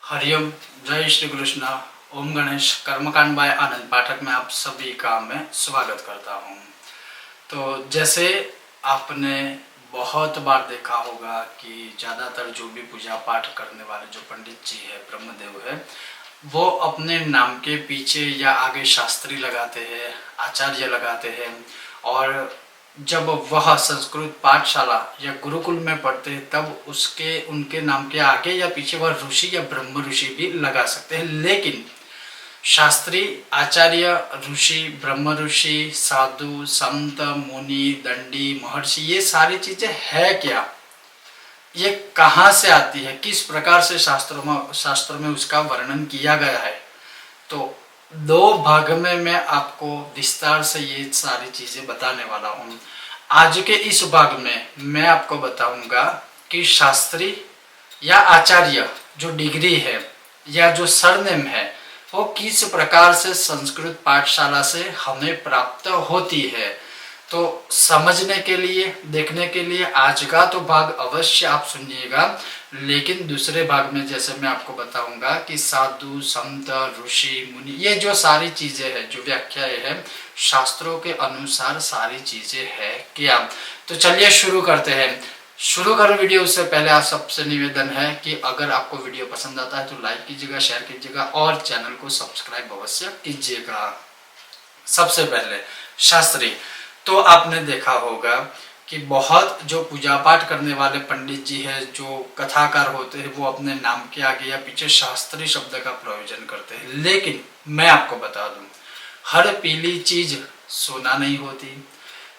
हरिओम। जय श्री कृष्ण। ओम गणेश। कर्मकांड बाय आनंद पाठक में आप सभी का मैं स्वागत करता हूँ। तो जैसे आपने बहुत बार देखा होगा कि ज़्यादातर जो भी पूजा पाठ करने वाले जो पंडित जी है, ब्रह्मदेव है, वो अपने नाम के पीछे या आगे शास्त्री लगाते हैं, आचार्य लगाते हैं। और जब वह संस्कृत पाठशाला या गुरुकुल में पढ़ते हैं तब उसके उनके नाम के आगे या पीछे वह ऋषि या ब्रह्म ऋषि भी लगा सकते हैं। लेकिन शास्त्री, आचार्य, ऋषि, ब्रह्म ऋषि, साधु, संत, मुनि, दंडी, महर्षि, ये सारी चीजें है क्या? ये कहाँ से आती है? किस प्रकार से शास्त्रों में उसका वर्णन किया गया है? तो दो भाग में मैं आपको विस्तार से ये सारी चीजें बताने वाला हूँ। आज के इस भाग में मैं आपको बताऊंगा कि शास्त्री या आचार्य जो डिग्री है या जो सरनेम है वो किस प्रकार से संस्कृत पाठशाला से हमें प्राप्त होती है। तो समझने के लिए, देखने के लिए आज का तो भाग अवश्य आप सुनिएगा, लेकिन दूसरे भाग में जैसे मैं आपको बताऊंगा कि साधु, संत, ऋषि, मुनि, ये जो सारी चीजें हैं, जो व्याख्याएं हैं, शास्त्रों के अनुसार सारी चीजें है क्या। तो चलिए शुरू करते हैं। शुरू करो वीडियो उससे पहले आप सबसे निवेदन है कि अगर आपको वीडियो पसंद आता है तो लाइक कीजिएगा, शेयर कीजिएगा और चैनल को सब्सक्राइब अवश्य कीजिएगा। सबसे पहले शास्त्री, तो आपने देखा होगा कि बहुत जो पूजा पाठ करने वाले पंडित जी हैं, जो कथाकार होते हैं, वो अपने नाम के आगे या पीछे शास्त्री शब्द का प्रयोजन करते हैं। लेकिन मैं आपको बता दूं, हर पीली चीज सोना नहीं होती,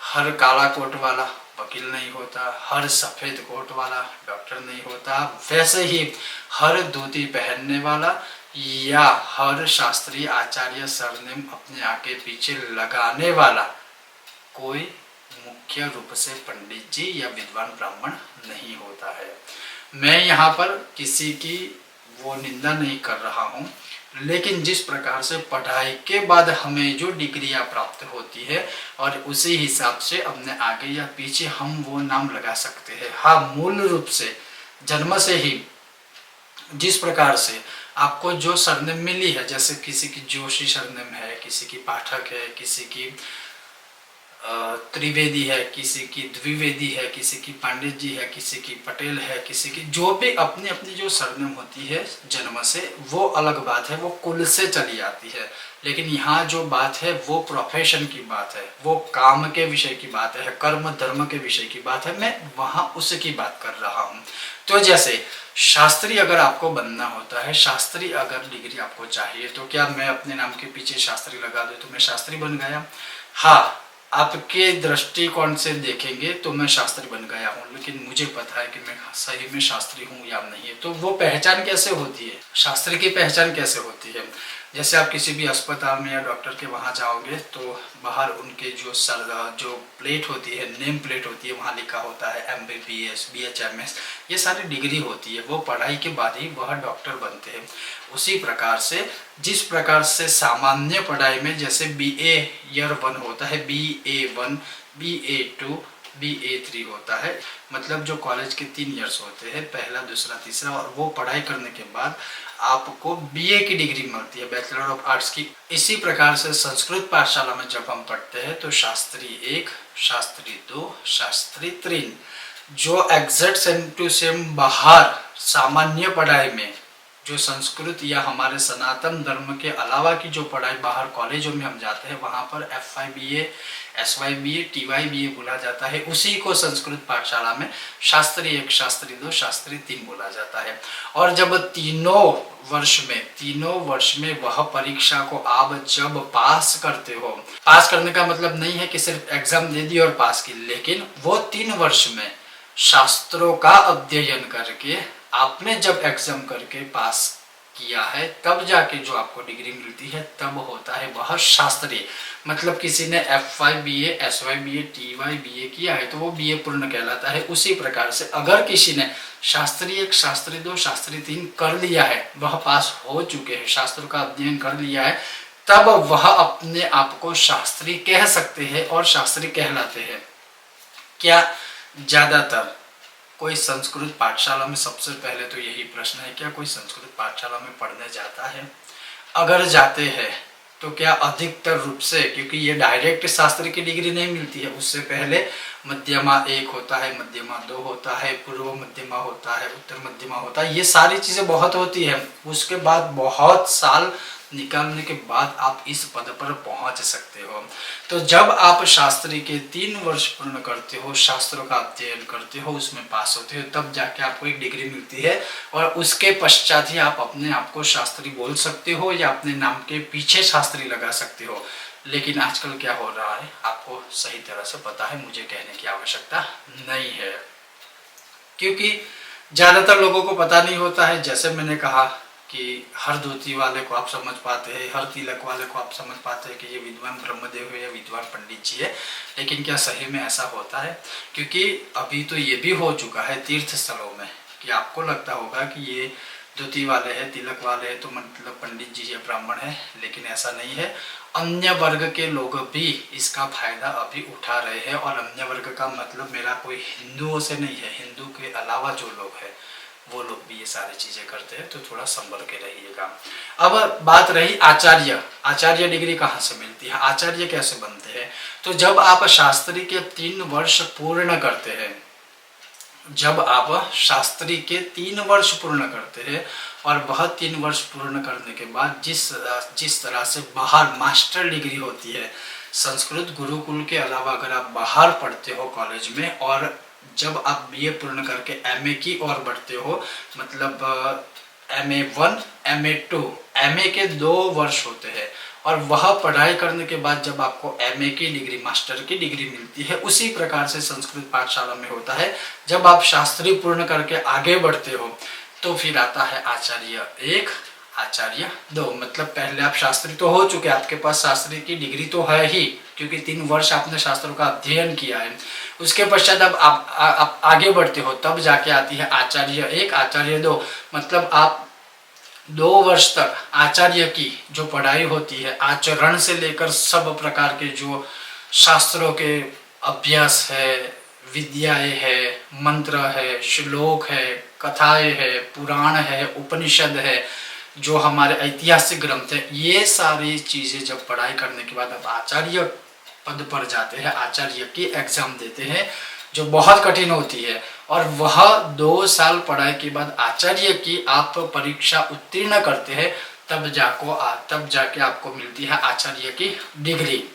हर काला कोट वाला वकील नहीं होता, हर सफेद कोट वाला डॉक्टर नहीं होता। वैसे ही हर धोती पहनने वाला या हर शास्त्रीय आचार्य सरनेम अपने आगे पीछे लगाने वाला कोई मुख्य रूप से पंडित जी या विद्वान ब्राह्मण नहीं होता है। मैं यहाँ पर किसी की वो निंदा नहीं कर रहा हूँ, लेकिन जिस प्रकार से पढ़ाई के बाद हमें जो डिग्रियां प्राप्त होती है और उसी हिसाब से अपने आगे या पीछे हम वो नाम लगा सकते हैं। हाँ, मूल रूप से जन्म से ही जिस प्रकार से आपको जो सरनेम मिली है, जैसे किसी की जोशी सरनेम है, किसी की पाठक है, किसी की त्रिवेदी है, किसी की द्विवेदी है, किसी की पंडित जी है, किसी की पटेल है, किसी की जो भी अपनी अपनी जो सरनेम होती है जन्म से, वो अलग बात है, वो कुल से चली आती है। लेकिन यहाँ जो बात है वो प्रोफेशन की बात है, वो काम के विषय की बात है, कर्म धर्म के विषय की बात है। मैं वहाँ उसकी बात कर रहा हूँ। तो जैसे शास्त्री अगर आपको बनना होता है, शास्त्री अगर डिग्री आपको चाहिए, तो क्या मैं अपने नाम के पीछे शास्त्री लगा दूँ तो मैं शास्त्री बन गया? हाँ, आपके दृष्टिकोण से देखेंगे तो मैं शास्त्री बन गया हूँ, लेकिन मुझे पता है कि मैं सही में शास्त्री हूँ या नहीं। तो वो पहचान कैसे होती है, शास्त्री की पहचान कैसे होती है? जैसे आप किसी भी अस्पताल में या डॉक्टर के वहाँ जाओगे तो बाहर उनके जो प्लेट होती है, नेम प्लेट होती है, वहाँ लिखा होता है MBBS, BHMS, ये सारी डिग्री होती है। वो पढ़ाई के बाद ही वह डॉक्टर बनते हैं। उसी प्रकार से जिस प्रकार से सामान्य पढ़ाई में जैसे BA ईयर 1 होता है, BA1, BA2, BA3 होता है, मतलब जो कॉलेज के 3 ईयर्स होते हैं, पहला, दूसरा, तीसरा, और वो पढ़ाई करने के बाद आपको BA की डिग्री मिलती है, बैचलर ऑफ आर्ट्स की। इसी प्रकार से संस्कृत पाठशाला में जब हम पढ़ते हैं तो शास्त्री 1, शास्त्री 2, शास्त्री 3, जो एग्जैक्ट सेम टू सेम बाहर सामान्य पढ़ाई में जो संस्कृत या हमारे सनातन धर्म के अलावा की जो पढ़ाई बाहर कॉलेजों में हम जाते हैं, वहाँ पर FYBA, SYBA, TYBA बोला जाता है। उसी को संस्कृत पाठशाला में शास्त्री 1, शास्त्री 2, शास्त्री 3 बोला जाता है। और जब तीनों वर्ष में वह परीक्षा को आप जब पास करते हो, पास करने का मतलब नहीं है कि सिर्फ एग्जाम दे दी और पास की, लेकिन वो 3 वर्ष में शास्त्रों का अध्ययन करके आपने जब एग्जाम करके पास किया है, तब जाके जो आपको डिग्री मिलती है, तब होता है वह शास्त्री। मतलब किसी ने FYBA, SYBA, TYBA किया है तो वो BA पूर्ण कहलाता है। उसी प्रकार से अगर किसी ने शास्त्री 1, शास्त्री 2, शास्त्री 3 कर लिया है, वह पास हो चुके हैं, शास्त्रों का अध्ययन कर लिया है, तब वह अपने आप को शास्त्री कह सकते हैं और शास्त्री कहलाते हैं। क्या ज्यादातर कोई संस्कृत पाठशाला में, सबसे पहले तो यही प्रश्न है, क्या कोई संस्कृत पाठशाला में पढ़ने जाता है? अगर जाते हैं तो क्या अधिकतर रूप से, क्योंकि ये डायरेक्ट शास्त्र की डिग्री नहीं मिलती है, उससे पहले मध्यमा 1 होता है, मध्यमा 2 होता है, पूर्व मध्यमा होता है, उत्तर मध्यमा होता है, ये सारी चीज़ें बहुत होती है। उसके बाद बहुत साल निकालने के बाद आप इस पद पर पहुंच सकते हो। तो जब आप शास्त्री के 3 वर्ष पूर्ण करते हो, शास्त्रों का अध्ययन करते हो, उसमें पास होते हो, तब जाके आपको एक डिग्री मिलती है और उसके पश्चात ही आप अपने आप को शास्त्री बोल सकते हो या अपने नाम के पीछे शास्त्री लगा सकते हो। लेकिन आजकल क्या हो रहा है आपको सही तरह से पता है, मुझे कहने की आवश्यकता नहीं है, क्योंकि ज़्यादातर लोगों को पता नहीं होता है। जैसे मैंने कहा कि हर धोती वाले को आप समझ पाते हैं, हर तिलक वाले को आप समझ पाते हैं कि ये विद्वान ब्रह्मदेव है या विद्वान पंडित जी है, लेकिन क्या सही में ऐसा होता है? क्योंकि अभी तो ये भी हो चुका है तीर्थ स्थलों में कि आपको लगता होगा कि ये धोती वाले हैं, तिलक वाले हैं, तो मतलब पंडित जी या ब्राह्मण है, लेकिन ऐसा नहीं है। अन्य वर्ग के लोग भी इसका फायदा अभी उठा रहे हैं, और अन्य वर्ग का मतलब मेरा कोई हिंदुओं से नहीं है, हिंदू के अलावा जो लोग हैं वो लोग भी ये सारी चीजें करते हैं, तो थोड़ा संभल के रहिएगा। अब बात रही आचार्य, आचार्य डिग्री कहाँ से मिलती है, आचार्य कैसे बनते हैं? तो जब आप शास्त्री के 3 वर्ष पूर्ण करते हैं, जब आप शास्त्री के 3 वर्ष पूर्ण करते हैं, और वह 3 वर्ष पूर्ण करने के बाद जिस तरह से बाहर मास्टर डिग्री होती है, संस्कृत गुरुकुल के अलावा अगर आप बाहर पढ़ते हो कॉलेज में, और जब आप बीए पूर्ण करके एमए की ओर बढ़ते हो, मतलब MA 1 MA 2, MA के 2 वर्ष होते हैं, और वह पढ़ाई करने के बाद जब आपको MA की डिग्री, मास्टर की डिग्री मिलती है, उसी प्रकार से संस्कृत पाठशाला में होता है। जब आप शास्त्री पूर्ण करके आगे बढ़ते हो तो फिर आता है आचार्य 1, आचार्य 2, मतलब पहले आप शास्त्री तो हो चुके, आपके पास शास्त्री की डिग्री तो है ही, क्योंकि 3 वर्ष आपने शास्त्रों का अध्ययन किया है। उसके पश्चात अब आप आगे बढ़ते हो, तब जाके आती है आचार्य 1, आचार्य 2, मतलब आप 2 वर्ष तक आचार्य की जो पढ़ाई होती है, आचरण से लेकर सब प्रकार के जो शास्त्रों के अभ्यास है, विद्याएं है, मंत्र है, श्लोक है, कथाएं है, पुराण है, उपनिषद है, जो हमारे ऐतिहासिक ग्रंथ है, ये सारी चीजें जब पढ़ाई करने के बाद आप आचार्य पद पर जाते हैं, आचार्य की एग्जाम देते हैं, जो बहुत कठिन होती है, और वह 2 साल पढ़ाई के बाद आचार्य की आप परीक्षा उत्तीर्ण करते हैं, तब जाके आपको मिलती है आचार्य की डिग्री।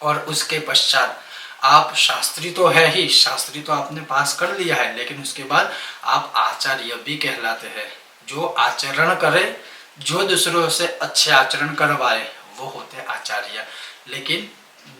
और उसके पश्चात आप शास्त्री तो है ही, शास्त्री तो आपने पास कर लिया है, लेकिन उसके बाद आप आचार्य भी कहलाते हैं। जो आचरण करे, जो दूसरों से अच्छे आचरण करवाए, वो होते आचार्य। लेकिन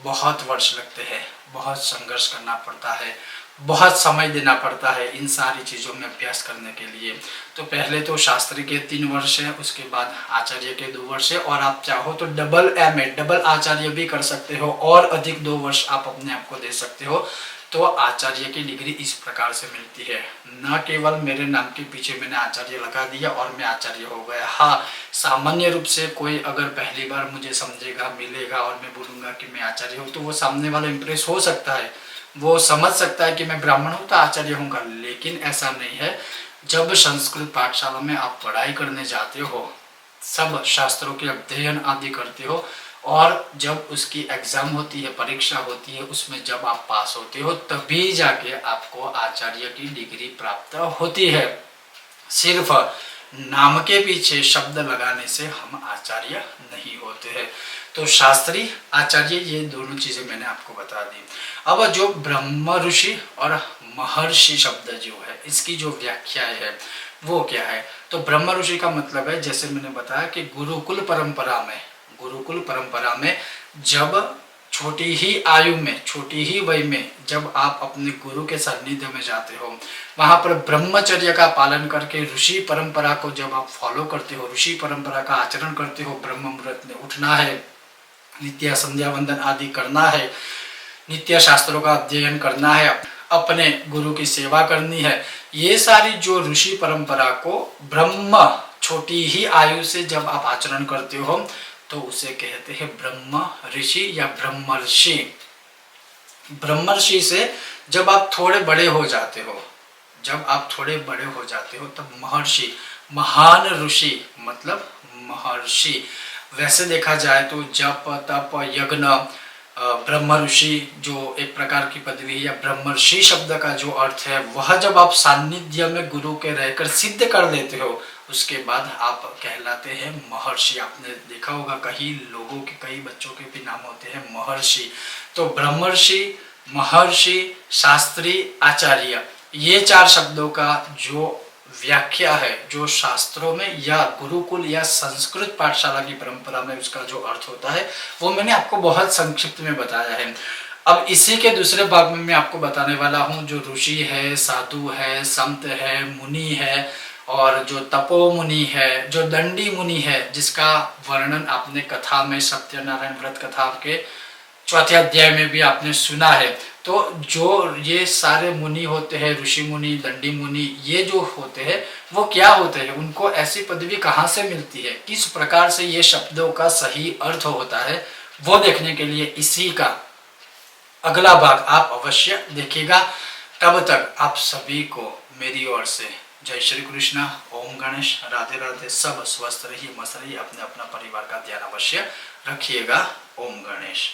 बहुत वर्ष लगते हैं, बहुत संघर्ष करना पड़ता है, बहुत समय देना पड़ता है इन सारी चीज़ों में अभ्यास करने के लिए। तो पहले तो शास्त्री के 3 वर्ष है, उसके बाद आचार्य के 2 वर्ष है, और आप चाहो तो डबल MA, डबल आचार्य भी कर सकते हो, और अधिक 2 वर्ष आप अपने आप को दे सकते हो। तो आचार्य की डिग्री इस प्रकार से मिलती है, न केवल मेरे नाम के पीछे मैंने आचार्य लगा दिया और मैं आचार्य हो गया। हाँ, सामान्य रूप से कोई अगर पहली बार मुझे समझेगा, मिलेगा, और मैं बोलूँगा कि मैं आचार्य हूँ, तो वो सामने वाला इम्प्रेस हो सकता है, वो समझ सकता है कि मैं ब्राह्मण हूँ तो आचार्य हूँगा, लेकिन ऐसा नहीं है। जब संस्कृत पाठशाला में आप पढ़ाई करने जाते हो, सब शास्त्रों के अध्ययन आदि करते हो, और जब उसकी एग्जाम होती है, परीक्षा होती है, उसमें जब आप पास होते हो, तभी जाके आपको आचार्य की डिग्री प्राप्त होती है। सिर्फ नाम के पीछे शब्द लगाने से हम आचार्य नहीं होते हैं। तो शास्त्री, आचार्य, ये दोनों चीजें मैंने आपको बता दी। अब जो ब्रह्म ऋषि और महर्षि शब्द जो है, इसकी जो व्याख्या है वो क्या है? तो ब्रह्म ऋषि का मतलब है, जैसे मैंने बताया कि गुरुकुल परंपरा में जब छोटी ही आयु में, छोटी ही वय में जब आप अपने गुरु के सानिध्य में जाते हो, वहां पर ब्रह्मचर्य का पालन करके ऋषि परंपरा को जब आप फॉलो करते हो, ऋषि परंपरा का आचरण करते हो, ब्रह्म मुहूर्त में उठना है, नित्य संध्या वंदन आदि करना है, नित्य शास्त्रों का अध्ययन करना है, अपने गुरु की सेवा करनी है, ये सारी जो ऋषि परंपरा को ब्रह्म, छोटी ही आयु से जब आप आचरण करते हो, तो उसे कहते हैं ब्रह्म ऋषि या ब्रह्मर्षि। ब्रह्मर्षि से जब आप थोड़े बड़े हो जाते हो, जब आप थोड़े बड़े हो जाते हो तब महर्षि, महान ऋषि मतलब महर्षि। वैसे देखा जाए तो जप तप यज्ञ, ब्रह्म ऋषि जो एक प्रकार की पदवी है, या ब्रह्मर्षि शब्द का जो अर्थ है वह जब आप सानिध्य में गुरु के रहकर सिद्ध कर लेते हो, उसके बाद आप कहलाते हैं महर्षि। आपने देखा होगा कई लोगों के, कई बच्चों के भी नाम होते हैं महर्षि। तो ब्रह्मर्षि, महर्षि, शास्त्री, आचार्य, ये 4 शब्दों का जो व्याख्या है, जो शास्त्रों में या गुरुकुल या संस्कृत पाठशाला की परंपरा में उसका जो अर्थ होता है, वो मैंने आपको बहुत संक्षिप्त में बताया है। अब इसी के दूसरे भाग में मैं आपको बताने वाला हूँ जो ऋषि है, साधु है, संत है, मुनि है, और जो तपो मुनि है, जो दंडी मुनि है, जिसका वर्णन आपने कथा में, सत्यनारायण व्रत कथा के 4थे अध्याय में भी आपने सुना है। तो जो ये सारे मुनि होते हैं, ऋषि मुनि, दंडी मुनि, ये जो होते हैं वो क्या होते हैं, उनको ऐसी पदवी कहाँ से मिलती है, किस प्रकार से ये शब्दों का सही अर्थ होता है, वो देखने के लिए इसी का अगला भाग आप अवश्य देखिएगा। तब तक आप सभी को मेरी ओर से जय श्री कृष्णा, ओम गणेश, राधे राधे। सब स्वस्थ रहिए, मस्त रहिए, अपने अपना परिवार का ध्यान अवश्य रखिएगा। ओम गणेश।